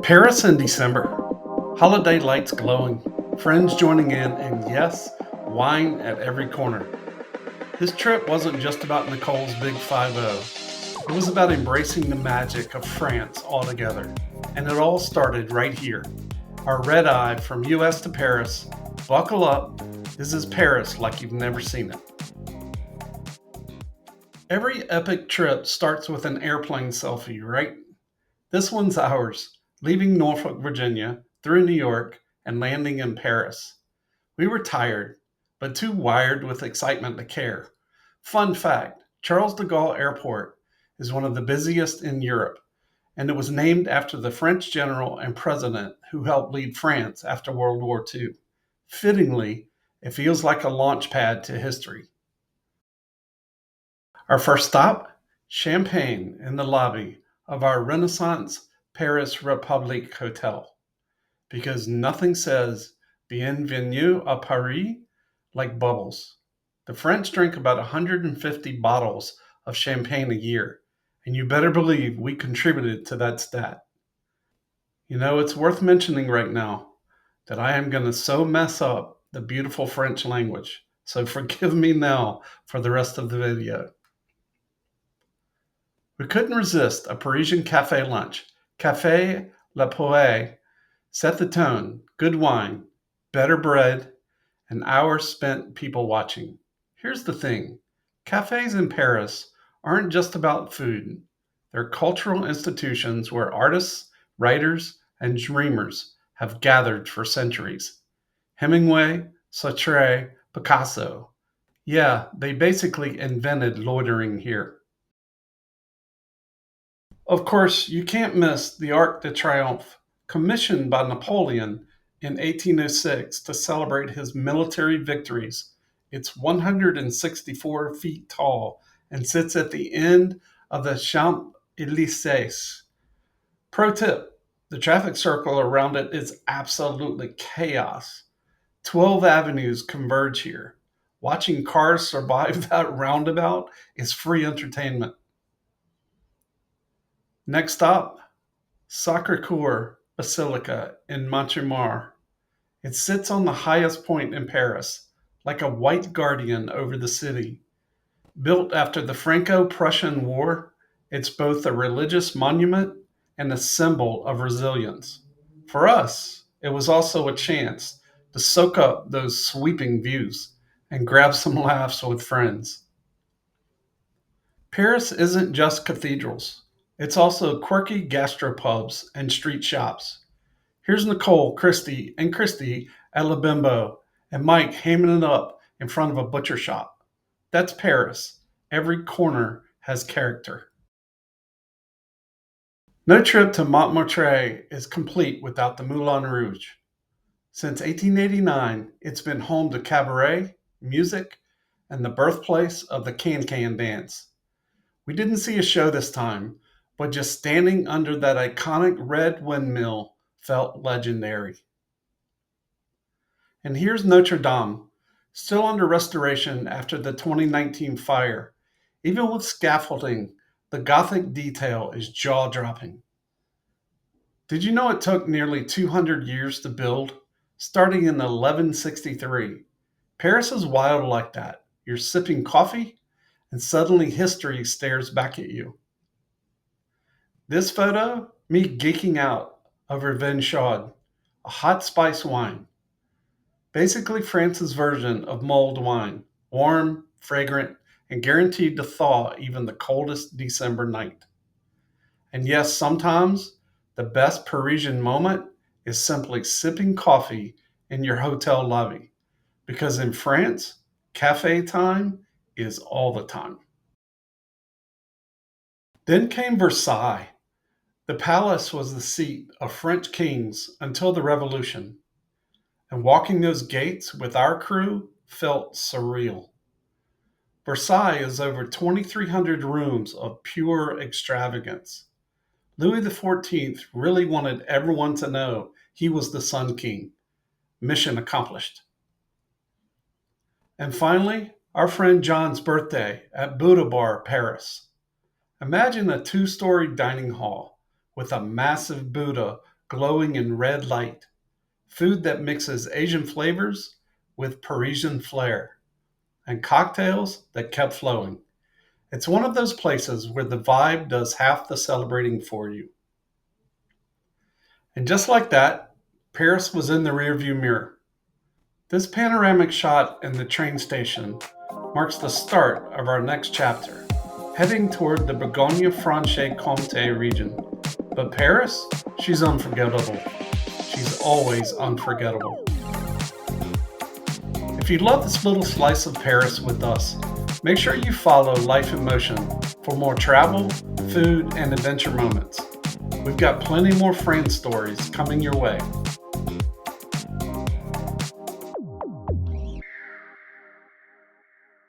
Paris in December. Holiday lights glowing, friends joining in, and yes, wine at every corner. This trip wasn't just about Nicole's Big 5-0. It was about embracing the magic of France altogether. And it all started right here. Our red eye from US to Paris. Buckle up. This is Paris like you've never seen it. Every epic trip starts with an airplane selfie, right? This one's ours, leaving Norfolk, Virginia, through New York, and landing in Paris. We were tired, but too wired with excitement to care. Fun fact, Charles de Gaulle Airport is one of the busiest in Europe, and it was named after the French general and president who helped lead France after World War II. Fittingly, it feels like a launch pad to history. Our first stop, Champagne in the lobby of our Renaissance Paris Republic Hotel. Because nothing says Bienvenue à Paris like bubbles. The French drink about 150 bottles of champagne a year, and you better believe we contributed to that stat. You know, it's worth mentioning right now that I am going to so mess up the beautiful French language, so forgive me now for the rest of the video. We couldn't resist a Parisian cafe lunch. Café La Poe set the tone, good wine, better bread, an hour spent people watching. Here's the thing, cafes in Paris aren't just about food. They're cultural institutions where artists, writers, and dreamers have gathered for centuries. Hemingway, Sartre, Picasso. Yeah, they basically invented loitering here. Of course, you can't miss the Arc de Triomphe, commissioned by Napoleon in 1806 to celebrate his military victories. It's 164 feet tall and sits at the end of the Champs-Élysées. Pro tip, the traffic circle around it is absolutely chaos. 12 avenues converge here. Watching cars survive that roundabout is free entertainment. Next stop, Sacré-Cœur Basilica in Montemar. It sits on the highest point in Paris, like a white guardian over the city. Built after the Franco-Prussian War, it's both a religious monument and a symbol of resilience. For us, it was also a chance to soak up those sweeping views and grab some laughs with friends. Paris isn't just cathedrals. It's also quirky gastropubs and street shops. Here's Nicole, Christy at La Bimbo, and Mike hamming it up in front of a butcher shop. That's Paris. Every corner has character. No trip to Montmartre is complete without the Moulin Rouge. Since 1889, it's been home to cabaret, music, and the birthplace of the can-can dance. We didn't see a show this time, but just standing under that iconic red windmill felt legendary. And here's Notre-Dame, still under restoration after the 2019 fire. Even with scaffolding, the Gothic detail is jaw-dropping. Did you know it took nearly 200 years to build, starting in 1163? Paris is wild like that. You're sipping coffee, and suddenly history stares back at you. This photo, me geeking out over vin chaud, a hot spice wine. Basically France's version of mulled wine, warm, fragrant, and guaranteed to thaw even the coldest December night. And yes, sometimes the best Parisian moment is simply sipping coffee in your hotel lobby. Because in France, cafe time is all the time. Then came Versailles. The palace was the seat of French kings until the Revolution, and walking those gates with our crew felt surreal. Versailles is over 2,300 rooms of pure extravagance. Louis XIV really wanted everyone to know he was the Sun King. Mission accomplished. And finally, our friend John's birthday at Buddha Bar, Paris. Imagine a two-story dining hall with a massive Buddha glowing in red light. Food that mixes Asian flavors with Parisian flair. And cocktails that kept flowing. It's one of those places where the vibe does half the celebrating for you. And just like that, Paris was in the rearview mirror. This panoramic shot in the train station marks the start of our next chapter, heading toward the Bourgogne-Franche-Comté region. But Paris, she's unforgettable. She's always unforgettable. If you love this little slice of Paris with us, make sure you follow Life in Motion for more travel, food, and adventure moments. We've got plenty more France stories coming your way.